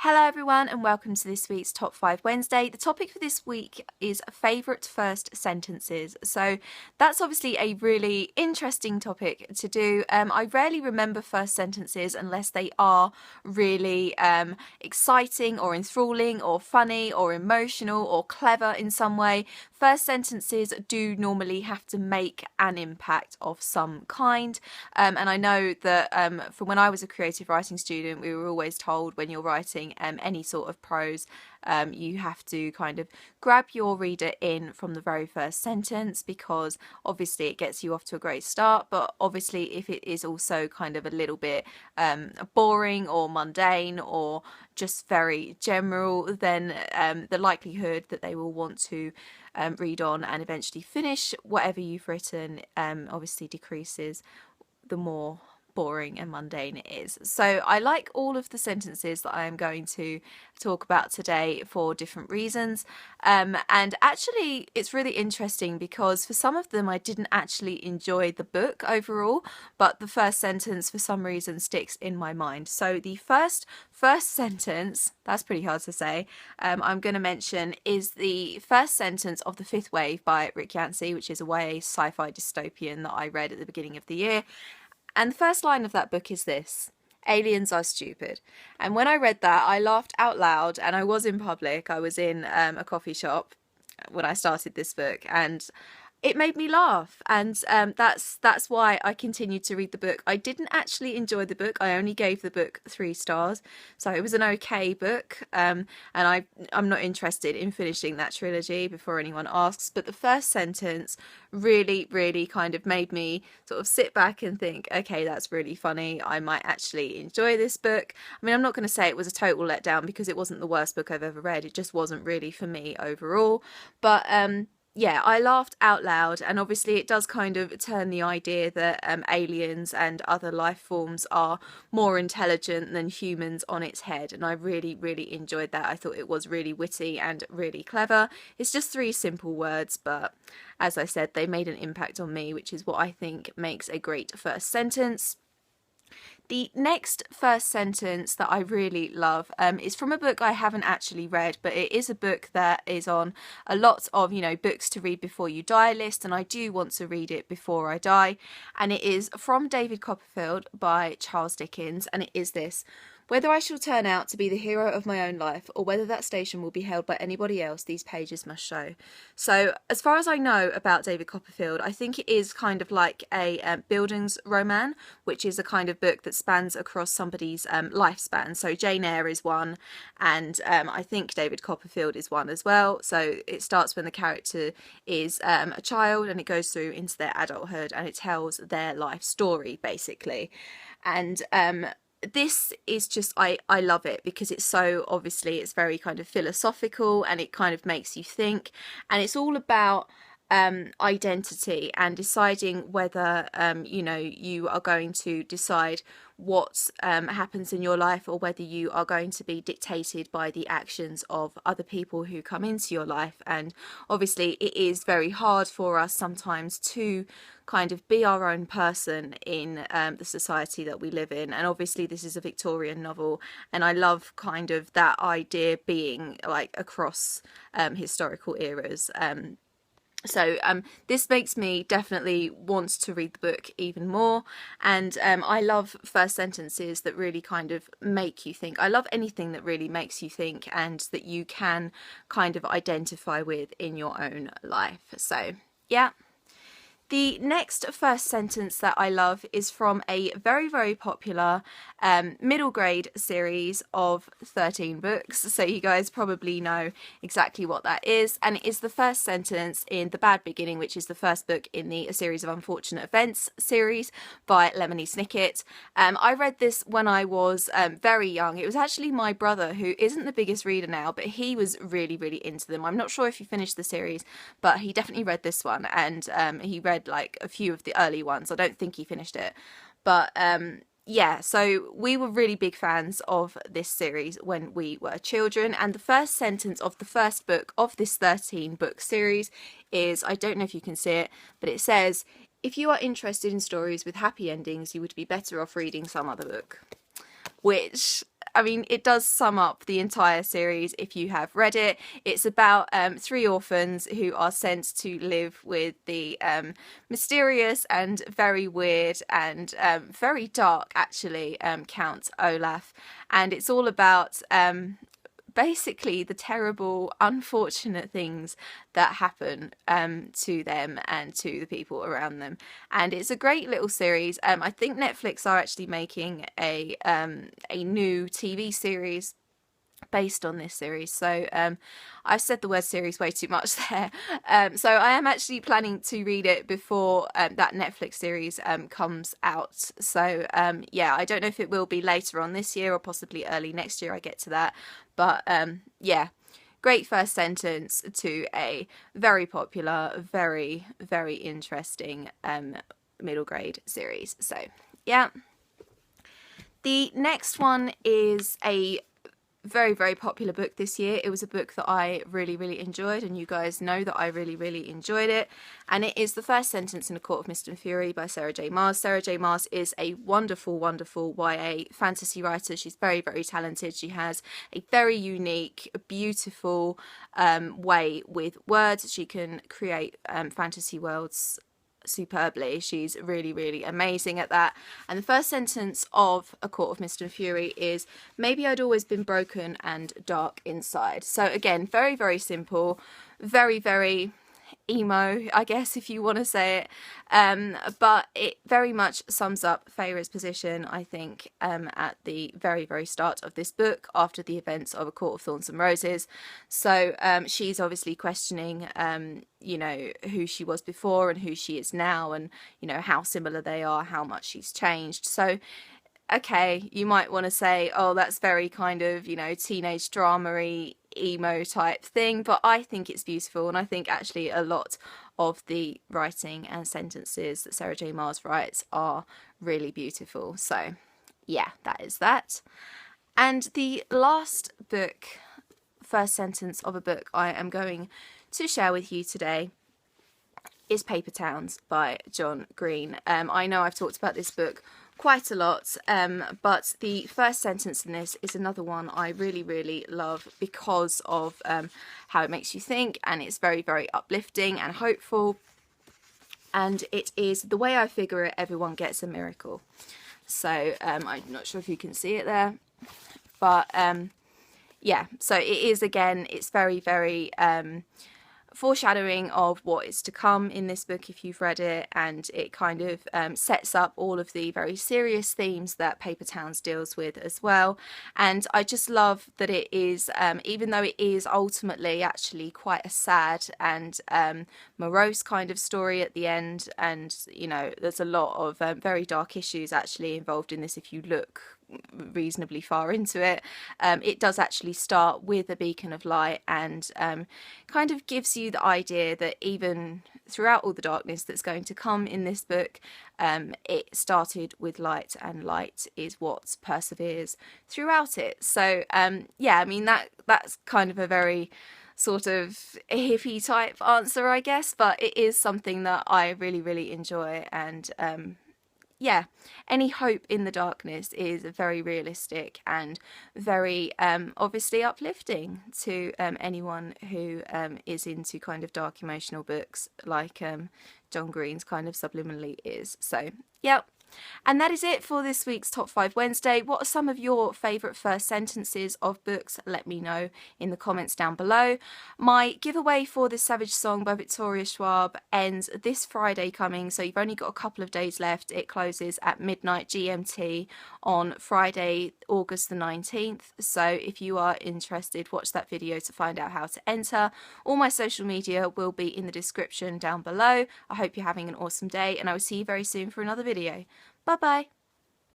Hello everyone and welcome to this week's Top 5 Wednesday. The topic for this week is favourite first sentences. So that's obviously a really interesting topic to do. I rarely remember first sentences unless they are really exciting or enthralling or funny or emotional or clever in some way. First sentences do normally have to make an impact of some kind. And I know that from when I was a creative writing student, we were always told when you're writing any sort of prose, you have to kind of grab your reader in from the very first sentence, because obviously it gets you off to a great start, but obviously if it is also kind of a little bit boring or mundane or just very general, then the likelihood that they will want to read on and eventually finish whatever you've written obviously decreases the more boring and mundane it is. So I like all of the sentences that I am going to talk about today for different reasons, and actually it's really interesting because for some of them I didn't actually enjoy the book overall, but the first sentence for some reason sticks in my mind. So the first sentence, that's pretty hard to say, I'm going to mention is the first sentence of The Fifth Wave by Rick Yancey, which is a YA sci-fi dystopian that I read at the beginning of the year. And the first line of that book is this: aliens are stupid. And when I read that, I laughed out loud, and I was in public. I was in a coffee shop when I started this book, and it made me laugh, and that's why I continued to read the book. I didn't actually enjoy the book. I only gave the book 3 stars, so it was an okay book, and I'm not interested in finishing that trilogy before anyone asks, but the first sentence really kind of made me sort of sit back and think, okay, that's really funny. I might actually enjoy this book. I mean, I'm not going to say it was a total letdown because it wasn't the worst book I've ever read. It just wasn't really for me overall, but yeah, I laughed out loud, and obviously it does kind of turn the idea that aliens and other life forms are more intelligent than humans on its head, and I really enjoyed that. I thought it was really witty and really clever. It's just 3 simple words, but as I said, they made an impact on me, which is what I think makes a great first sentence. The next first sentence that I really love is from a book I haven't actually read, but it is a book that is on a lot of, books to read before you die list, and I do want to read it before I die. And it is from David Copperfield by Charles Dickens, and it is this: whether I shall turn out to be the hero of my own life, or whether that station will be held by anybody else, these pages must show. So, as far as I know about David Copperfield, I think it is kind of like a Bildungsroman, which is a kind of book that spans across somebody's lifespan. So Jane Eyre is one, and I think David Copperfield is one as well. So it starts when the character is a child, and it goes through into their adulthood, and it tells their life story, basically. And this is just, I love it because it's so, obviously it's very kind of philosophical, and it kind of makes you think, and it's all about identity and deciding whether you are going to decide what happens in your life, or whether you are going to be dictated by the actions of other people who come into your life. And obviously it is very hard for us sometimes to kind of be our own person in the society that we live in, and obviously this is a Victorian novel, and I love kind of that idea being like across historical eras. So this makes me definitely want to read the book even more, and I love first sentences that really kind of make you think. I love anything that really makes you think and that you can kind of identify with in your own life. So yeah. The next first sentence that I love is from a very popular middle grade series of 13 books, so you guys probably know exactly what that is, and it is the first sentence in The Bad Beginning, which is the first book in the A Series of Unfortunate Events series by Lemony Snicket. I read this when I was very young. It was actually my brother, who isn't the biggest reader now, but he was really into them. I'm not sure if he finished the series, but he definitely read this one, and he read like a few of the early ones. I don't think he finished it, but yeah, so we were really big fans of this series when we were children, and the first sentence of the first book of this 13 book series is, I don't know if you can see it, but it says, if you are interested in stories with happy endings, you would be better off reading some other book. Which I mean, it does sum up the entire series if you have read it. It's about 3 orphans who are sent to live with the mysterious and very weird and very dark, actually, Count Olaf. And it's all about basically the terrible, unfortunate things that happen to them and to the people around them. And it's a great little series. I think Netflix are actually making a new TV series based on this series. So I've said the word series way too much there. So I am actually planning to read it before that Netflix series comes out. So yeah, I don't know if it will be later on this year or possibly early next year I get to that. But yeah, great first sentence to a very popular, very, very interesting middle grade series. So yeah. The next one is a very, very popular book this year. It was a book that I really, really enjoyed, and you guys know that I really, really enjoyed it. And it is The First Sentence in A Court of Mist and Fury by Sarah J. Maas. Sarah J. Maas is a wonderful, wonderful YA fantasy writer. She's very, very talented. She has a very unique, beautiful way with words. She can create fantasy worlds superbly. She's really, really amazing at that. And the first sentence of A Court of Mist and Fury is, maybe I'd always been broken and dark inside. So again, very, very simple, very, very emo, I guess, if you want to say it, but it very much sums up Feyre's position, I think, at the very, very start of this book after the events of A Court of Thorns and Roses. So she's obviously questioning you know, who she was before and who she is now, and you know how similar they are, how much she's changed. So okay, you might want to say, oh, that's very kind of, you know, teenage drama-y, emo type thing, but I think it's beautiful, and I think actually a lot of the writing and sentences that Sarah J. Maas writes are really beautiful. So yeah, that is that. And the last book, first sentence of a book I am going to share with you today is Paper Towns by John Green. I know I've talked about this book quite a lot, but the first sentence in this is another one I really, really love because of how it makes you think, and it's very, very uplifting and hopeful. And it is, the way I figure it, everyone gets a miracle. So I'm not sure if you can see it there, but yeah, so it is, again, it's very, very foreshadowing of what is to come in this book if you've read it, and it kind of sets up all of the very serious themes that Paper Towns deals with as well. And I just love that it is, even though it is ultimately actually quite a sad and morose kind of story at the end, and you know there's a lot of very dark issues actually involved in this if you look reasonably far into it. It does actually start with a beacon of light, and kind of gives you the idea that even throughout all the darkness that's going to come in this book, it started with light, and light is what perseveres throughout it. So yeah, I mean that's kind of a very sort of hippie type answer, I guess, but it is something that I really, really enjoy. And yeah, any hope in the darkness is very realistic and very obviously uplifting to anyone who is into kind of dark emotional books like John Green's kind of subliminally is. So yeah. And that is it for this week's Top 5 Wednesday. What are some of your favourite first sentences of books? Let me know in the comments down below. My giveaway for this Savage Song by Victoria Schwab ends this Friday coming, so you've only got a couple of days left. It closes at midnight GMT on Friday, August the 19th. So if you are interested, watch that video to find out how to enter. All my social media will be in the description down below. I hope you're having an awesome day, and I will see you very soon for another video. Bye bye.